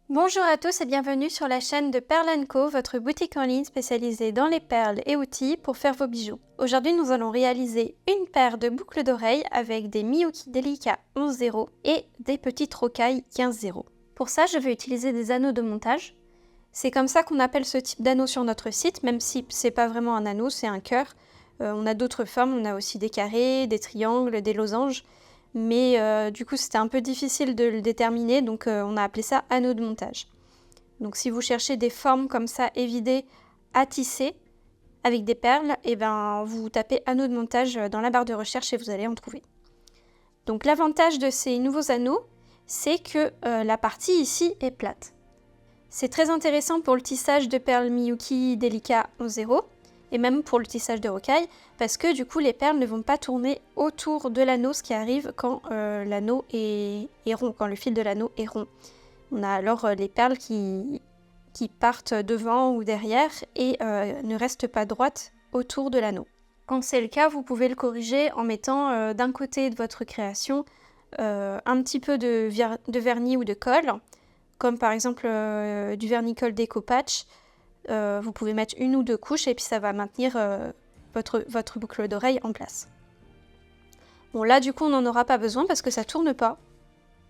Bonjour à tous et bienvenue sur la chaîne de Perle & Co, votre boutique en ligne spécialisée dans les perles et outils pour faire vos bijoux. Aujourd'hui, nous allons réaliser une paire de boucles d'oreilles avec des Miyuki Delica 11.0 et des petites rocailles 15.0. Pour ça, je vais utiliser des anneaux de montage. C'est comme ça qu'on appelle ce type d'anneau sur notre site, même si c'est pas vraiment un anneau, c'est un cœur. On a d'autres formes, on a aussi des carrés, des triangles, des losanges. Mais du coup, c'était un peu difficile de le déterminer, donc on a appelé ça anneau de montage. Donc si vous cherchez des formes comme ça évidées à tisser avec des perles, et ben vous tapez anneau de montage dans la barre de recherche et vous allez en trouver. Donc l'avantage de ces nouveaux anneaux, c'est que la partie ici est plate. C'est très intéressant pour le tissage de perles Miyuki Delica 11.0 et même pour le tissage de rocaille parce que du coup les perles ne vont pas tourner autour de l'anneau, ce qui arrive quand l'anneau est rond, quand le fil de l'anneau est rond. On a alors les perles qui partent devant ou derrière et ne restent pas droites autour de l'anneau. Quand c'est le cas, vous pouvez le corriger en mettant d'un côté de votre création un petit peu de vernis ou de colle, comme par exemple du vernis-colle Déco Patch. Vous pouvez mettre une ou deux couches et puis ça va maintenir votre boucle d'oreille en place. Bon là du coup on n'en aura pas besoin parce que ça tourne pas.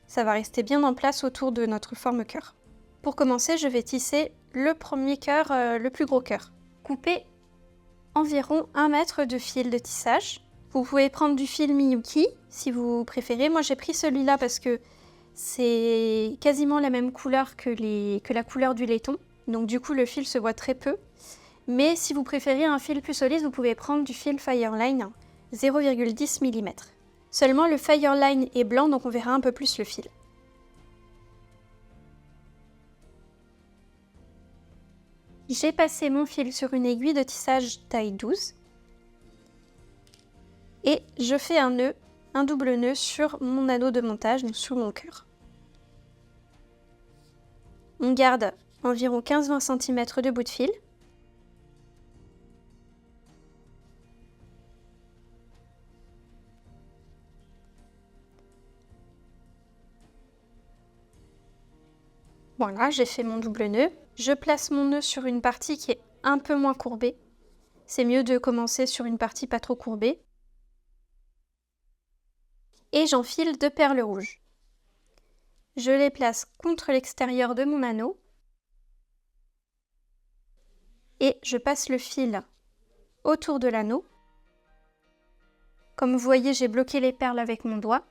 Ça va rester bien en place autour de notre forme cœur. Pour commencer, je vais tisser le premier cœur, le plus gros cœur. Coupez environ 1 mètre de fil de tissage. Vous pouvez prendre du fil Miyuki si vous préférez. Moi j'ai pris celui-là parce que c'est quasiment la même couleur que la couleur du laiton. Donc du coup le fil se voit très peu. Mais si vous préférez un fil plus solide, vous pouvez prendre du fil Fireline 0,10 mm. Seulement le Fireline est blanc, donc on verra un peu plus le fil. J'ai passé mon fil sur une aiguille de tissage taille 12 et je fais un nœud, un double nœud sur mon anneau de montage, donc sur mon cœur. On garde environ 15-20 cm de bout de fil. Voilà, j'ai fait mon double nœud. Je place mon nœud sur une partie qui est un peu moins courbée. C'est mieux de commencer sur une partie pas trop courbée. Et j'enfile 2 perles rouges. Je les place contre l'extérieur de mon anneau. Et je passe le fil autour de l'anneau. Comme vous voyez, j'ai bloqué les perles avec mon doigt.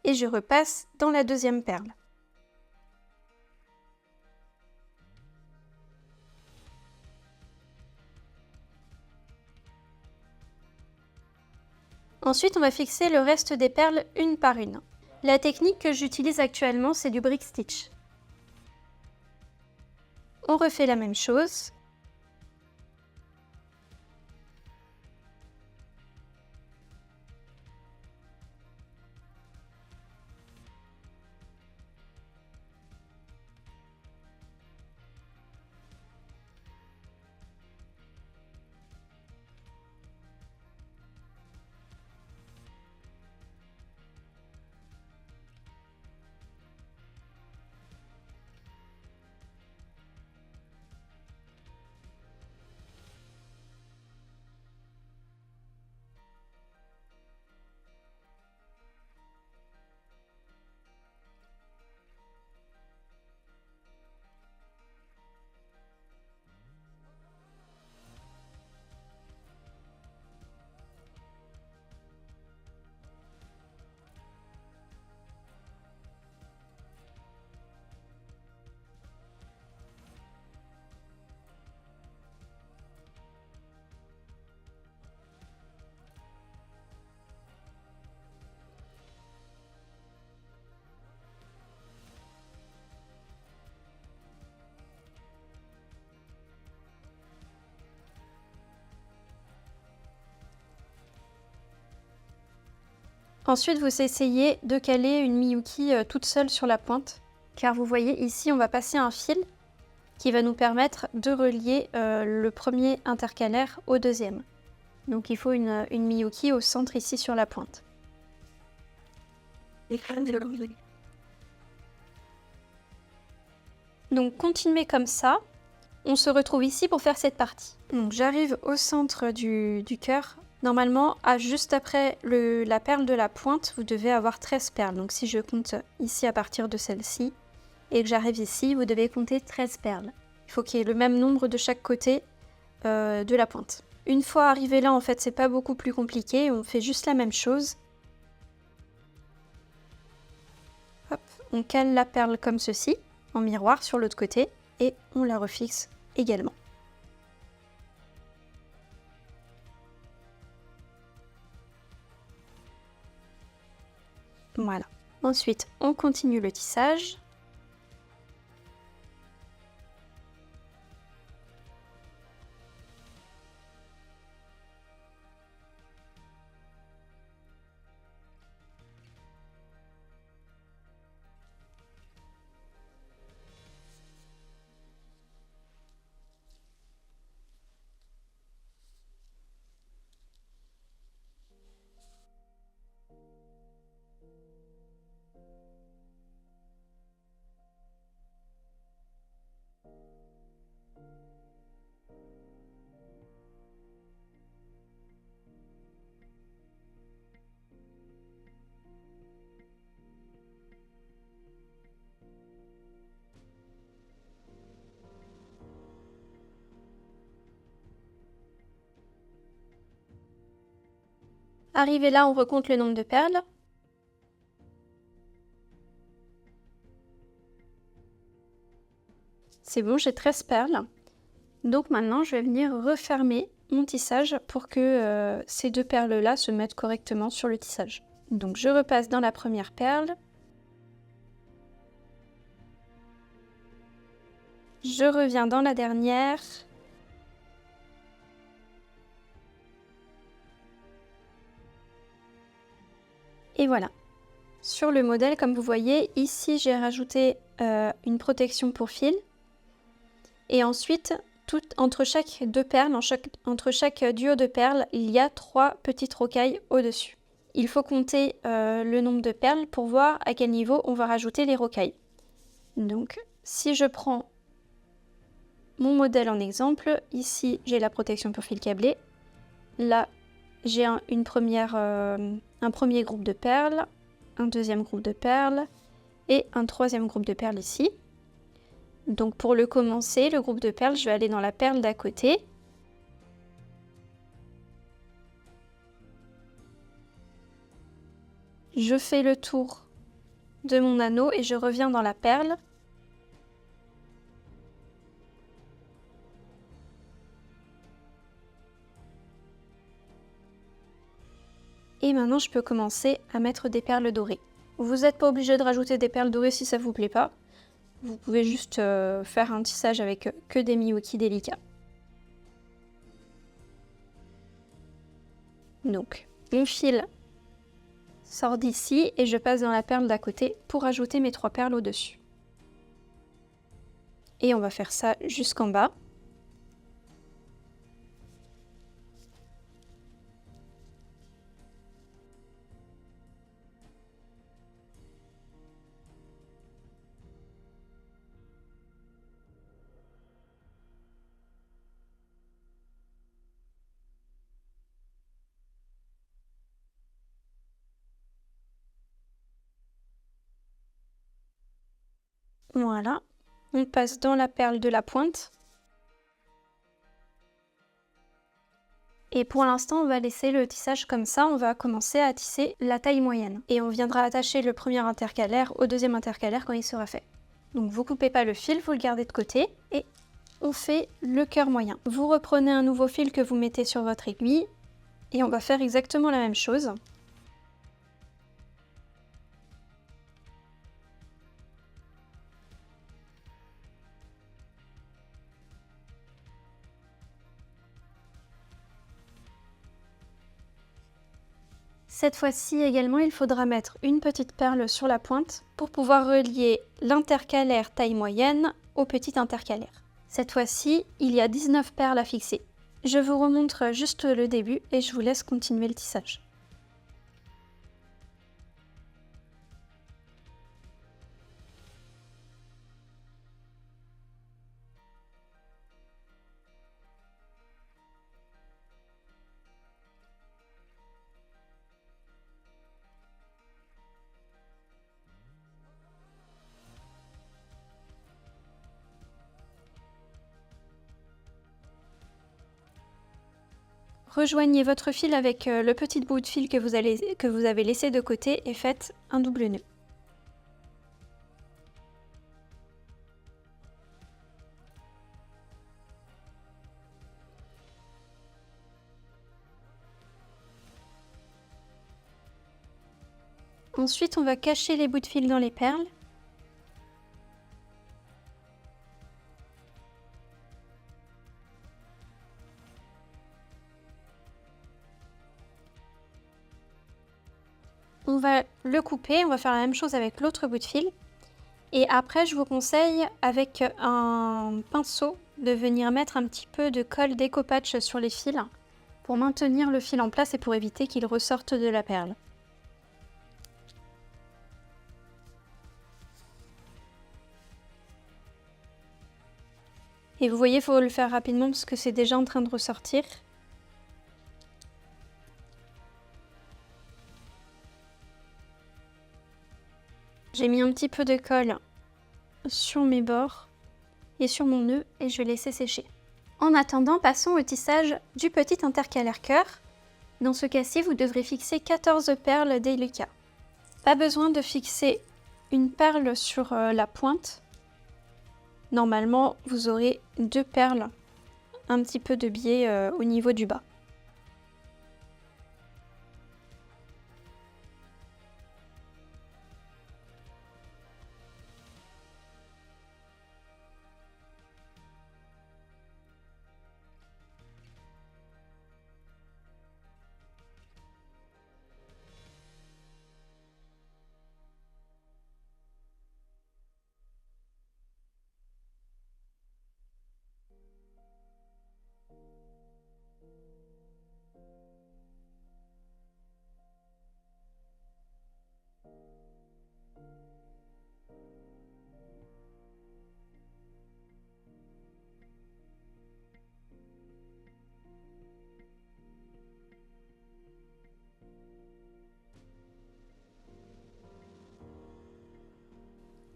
Et je repasse dans la deuxième perle. Ensuite, on va fixer le reste des perles une par une. La technique que j'utilise actuellement, c'est du brick stitch. On refait la même chose. Ensuite, vous essayez de caler une Miyuki toute seule sur la pointe, car vous voyez ici, on va passer un fil qui va nous permettre de relier le premier intercalaire au deuxième. Donc il faut une Miyuki au centre ici sur la pointe. Donc continuez comme ça. On se retrouve ici pour faire cette partie. Donc j'arrive au centre du cœur. Normalement, juste après la perle de la pointe, vous devez avoir 13 perles. Donc si je compte ici à partir de celle-ci et que j'arrive ici, vous devez compter 13 perles. Il faut qu'il y ait le même nombre de chaque côté de la pointe. Une fois arrivé là, en fait, c'est pas beaucoup plus compliqué. On fait juste la même chose. Hop, on cale la perle comme ceci, en miroir sur l'autre côté, et on la refixe également. Voilà. Ensuite, on continue le tissage. Arrivé là, on recompte le nombre de perles. C'est bon, j'ai 13 perles. Donc maintenant, je vais venir refermer mon tissage pour que ces deux perles-là se mettent correctement sur le tissage. Donc je repasse dans la première perle. Je reviens dans la dernière. Et voilà. Sur le modèle, comme vous voyez, ici j'ai rajouté une protection pour fil. Et ensuite, entre chaque deux perles, entre chaque duo de perles, il y a 3 petites rocailles au-dessus. Il faut compter le nombre de perles pour voir à quel niveau on va rajouter les rocailles. Donc, si je prends mon modèle en exemple, ici j'ai la protection pour fil câblé. Là, j'ai un premier groupe de perles, un deuxième groupe de perles et un troisième groupe de perles ici. Donc pour le commencer, le groupe de perles, je vais aller dans la perle d'à côté. Je fais le tour de mon anneau et je reviens dans la perle. Et maintenant, je peux commencer à mettre des perles dorées. Vous n'êtes pas obligé de rajouter des perles dorées si ça ne vous plaît pas. Vous pouvez juste faire un tissage avec que des Miyuki délicats. Donc, mon fil sort d'ici et je passe dans la perle d'à côté pour ajouter mes 3 perles au-dessus. Et on va faire ça jusqu'en bas. Voilà, on passe dans la perle de la pointe. Et pour l'instant, on va laisser le tissage comme ça, on va commencer à tisser la taille moyenne. Et on viendra attacher le premier intercalaire au deuxième intercalaire quand il sera fait. Donc vous coupez pas le fil, vous le gardez de côté et on fait le cœur moyen. Vous reprenez un nouveau fil que vous mettez sur votre aiguille et on va faire exactement la même chose. Cette fois-ci également, il faudra mettre une petite perle sur la pointe pour pouvoir relier l'intercalaire taille moyenne au petit intercalaire. Cette fois-ci, il y a 19 perles à fixer. Je vous remontre juste le début et je vous laisse continuer le tissage. Rejoignez votre fil avec le petit bout de fil que vous avez laissé de côté et faites un double nœud. Ensuite, on va cacher les bouts de fil dans les perles. On va le couper, on va faire la même chose avec l'autre bout de fil. Et après, je vous conseille avec un pinceau de venir mettre un petit peu de colle déco-patch sur les fils pour maintenir le fil en place et pour éviter qu'il ressorte de la perle. Et vous voyez, il faut le faire rapidement parce que c'est déjà en train de ressortir. J'ai mis un petit peu de colle sur mes bords et sur mon nœud et je vais laisser sécher. En attendant, passons au tissage du petit intercalaire cœur. Dans ce cas-ci, vous devrez fixer 14 perles délicates. Pas besoin de fixer une perle sur la pointe. Normalement, vous aurez 2 perles, un petit peu de biais au niveau du bas.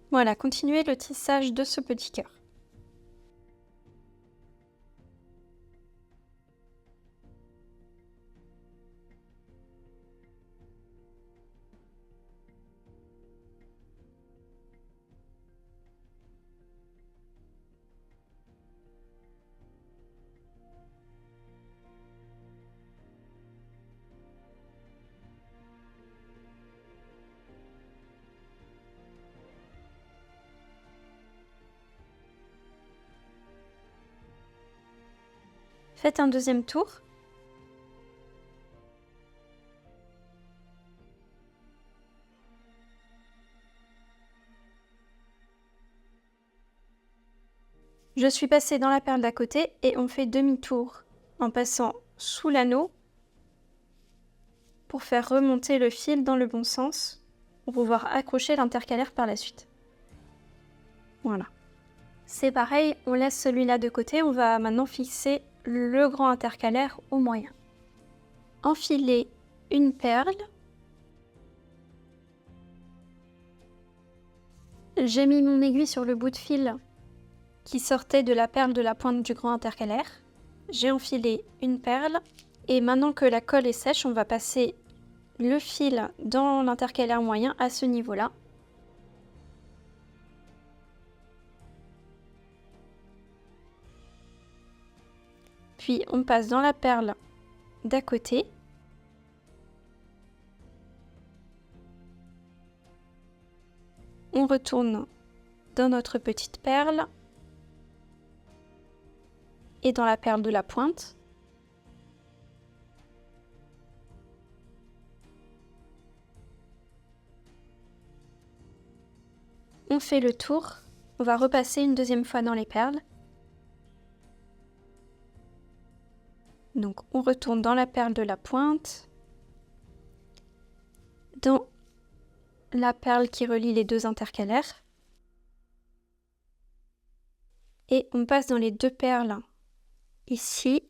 Voilà, continuez le tissage de ce petit cœur. Faites un deuxième tour. Je suis passée dans la perle d'à côté et on fait demi-tour en passant sous l'anneau pour faire remonter le fil dans le bon sens pour pouvoir accrocher l'intercalaire par la suite. Voilà. C'est pareil, on laisse celui-là de côté, on va maintenant fixer le grand intercalaire au moyen. Enfilez une perle. J'ai mis mon aiguille sur le bout de fil qui sortait de la perle de la pointe du grand intercalaire. J'ai enfilé une perle et maintenant que la colle est sèche, on va passer le fil dans l'intercalaire moyen à ce niveau-là. Puis on passe dans la perle d'à côté. On retourne dans notre petite perle et dans la perle de la pointe. On fait le tour, on va repasser une deuxième fois dans les perles. Donc on retourne dans la perle de la pointe, dans la perle qui relie les deux intercalaires, et on passe dans les deux perles ici.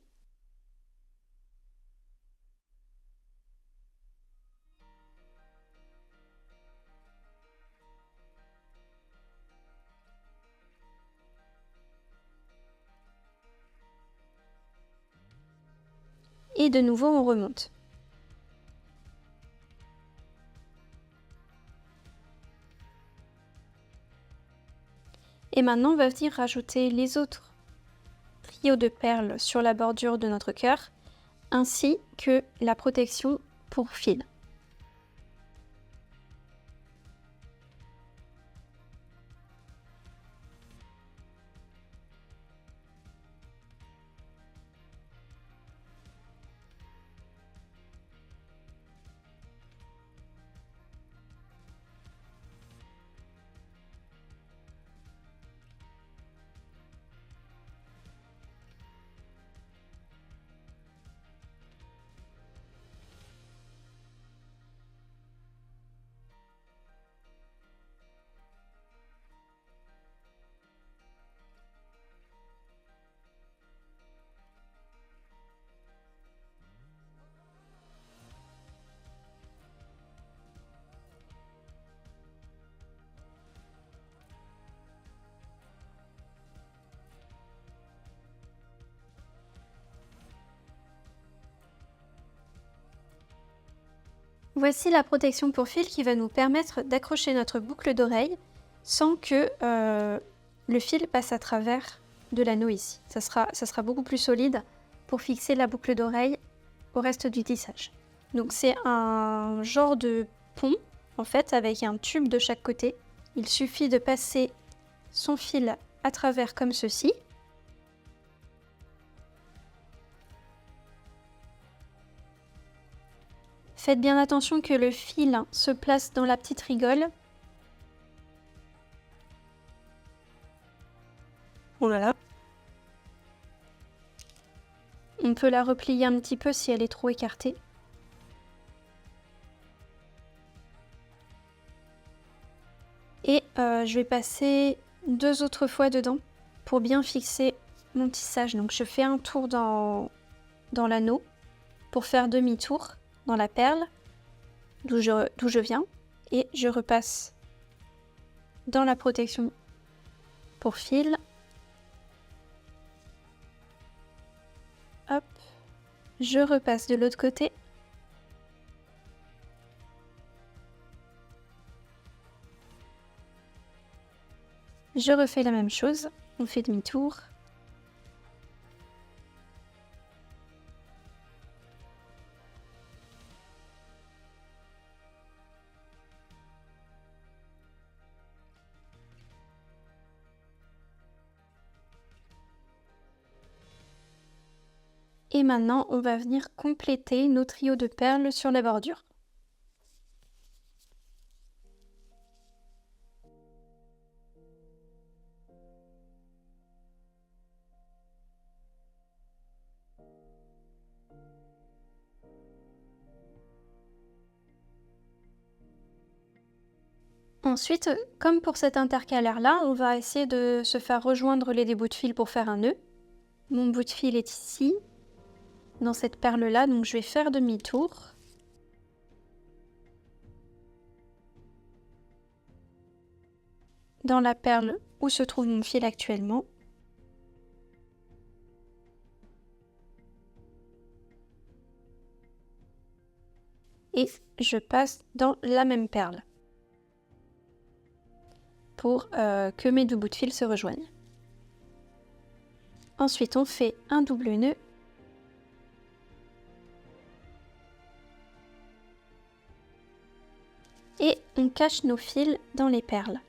Et de nouveau, on remonte. Et maintenant, on va venir rajouter les autres trios de perles sur la bordure de notre cœur, ainsi que la protection pour fil. Voici la protection pour fil qui va nous permettre d'accrocher notre boucle d'oreille sans que le fil passe à travers de l'anneau ici. Ça sera beaucoup plus solide pour fixer la boucle d'oreille au reste du tissage. Donc c'est un genre de pont en fait avec un tube de chaque côté. Il suffit de passer son fil à travers comme ceci. Faites bien attention que le fil se place dans la petite rigole. Voilà. On peut la replier un petit peu si elle est trop écartée. Et je vais passer 2 autres fois dedans pour bien fixer mon tissage. Donc je fais un tour dans l'anneau pour faire demi-tour dans la perle d'où je viens et je repasse dans la protection pour fil. Hop, je repasse de l'autre côté. Je refais la même chose, on fait demi-tour. Et maintenant, on va venir compléter nos trios de perles sur la bordure. Ensuite, comme pour cet intercalaire-là, on va essayer de se faire rejoindre les deux bouts de fil pour faire un nœud. Mon bout de fil est ici, dans cette perle-là, donc je vais faire demi-tour. Dans la perle où se trouve mon fil actuellement. Et je passe dans la même perle pour que mes deux bouts de fil se rejoignent. Ensuite, on fait un double nœud. Et on cache nos fils dans les perles.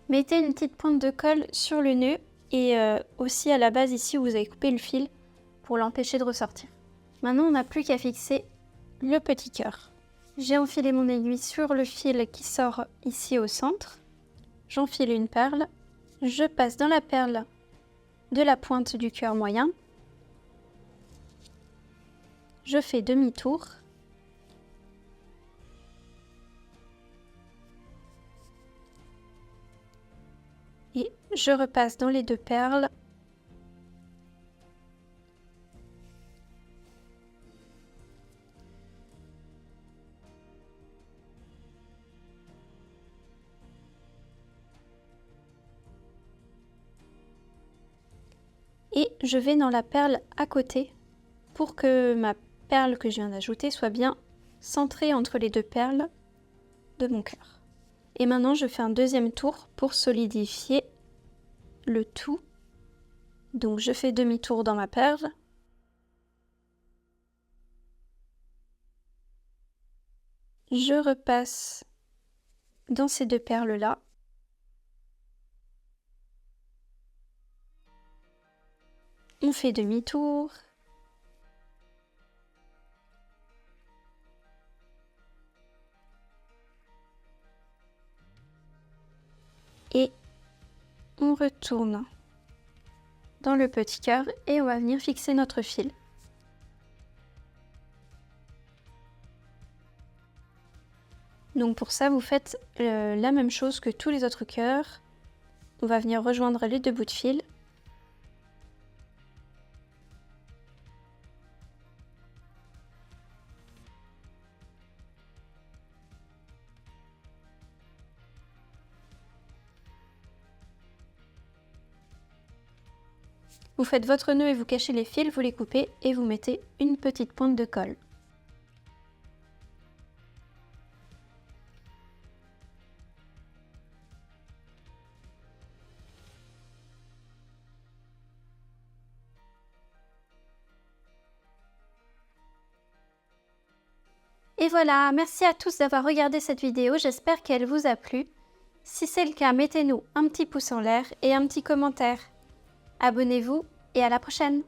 Mettez une petite pointe de colle sur le nœud et aussi à la base ici où vous avez coupé le fil pour l'empêcher de ressortir. Maintenant, on n'a plus qu'à fixer le petit cœur. J'ai enfilé mon aiguille sur le fil qui sort ici au centre. J'enfile une perle. Je passe dans la perle de la pointe du cœur moyen. je fais demi-tour. Et je repasse dans les 2 perles. Et je vais dans la perle à côté pour que ma perle que je viens d'ajouter soit bien centrée entre les 2 perles de mon cœur. Et maintenant je fais un deuxième tour pour solidifier le tout. Donc je fais demi-tour dans ma perle. Je repasse dans ces 2 perles-là. On fait demi-tour. Et on retourne dans le petit cœur et on va venir fixer notre fil. Donc pour ça, vous faites la même chose que tous les autres cœurs. On va venir rejoindre les 2 bouts de fil. Vous faites votre nœud et vous cachez les fils, vous les coupez et vous mettez une petite pointe de colle. Et voilà, merci à tous d'avoir regardé cette vidéo, j'espère qu'elle vous a plu. Si c'est le cas, mettez-nous un petit pouce en l'air et un petit commentaire. Abonnez-vous et à la prochaine!